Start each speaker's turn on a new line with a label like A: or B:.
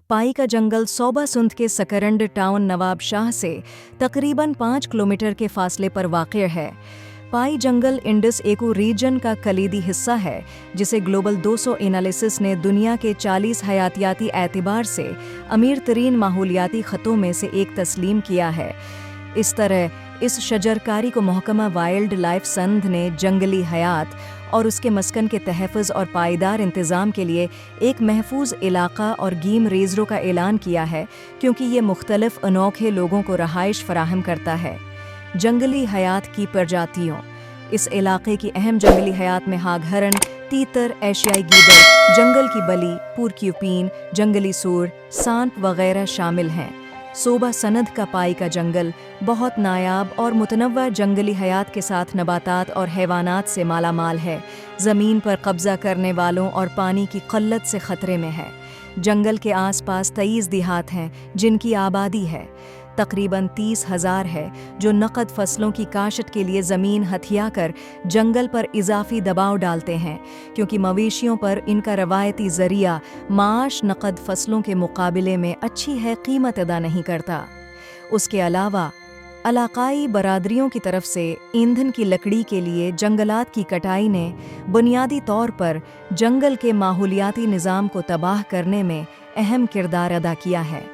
A: पाई का जंगल सोबा सुंद के सकरंड टाउन नवाब शाह से तकरीबन 5 किलोमीटर के फासले पर वाक़ है। पाई जंगल इंडस एको रीजन का कलीदी हिस्सा है, जिसे ग्लोबल 200 एनालिसिस ने दुनिया के 40 हयातियाती एतबार से अमीर तरीन माहौलियाती ख़तों में से एक तस्लीम किया है। इस तरह इस शजरकारी को महकमा वाइल्ड लाइफ संघ ने जंगली हयात और उसके मस्कन के तहफ़्फ़ुज़ और पायदार इंतज़ाम के लिए एक महफूज इलाक़ा और गीम रेज़रों का ऐलान किया है, क्योंकि ये मुख्तलिफ़ अनोखे लोगों को रहाइश फराहम करता है। जंगली हयात की प्रजातियों। इस इलाक़े की अहम जंगली हयात में हाग हरन, तीतर, एशियाई गीदड़, जंगल की बली, पुरक्यूपीन, जंगली सूर, सांप वगैरह शामिल हैं। सोबा सनद का पाई का जंगल बहुत नायाब और मुतनव्वा जंगली हयात के साथ नबातात और हैवानात से मालामाल है। ज़मीन पर कब्ज़ा करने वालों और पानी की क़ल्लत से ख़तरे में है। जंगल के आसपास 23 देहात हैं जिनकी आबादी है तकरीबन 30,000 है, जो नकद फसलों की काश्त के लिए ज़मीन हथिया कर जंगल पर इजाफी दबाव डालते हैं, क्योंकि मवेशियों पर इनका रवायती ज़रिया माश नकद फसलों के मुकाबले में अच्छी है कीमत अदा नहीं करता। उसके अलावा इलाक़ाई बरादरियों की तरफ से ईंधन की लकड़ी के लिए जंगलात की कटाई ने बुनियादी तौर पर जंगल के माहौलियाती निज़ाम को तबाह करने में अहम किरदार अदा किया है।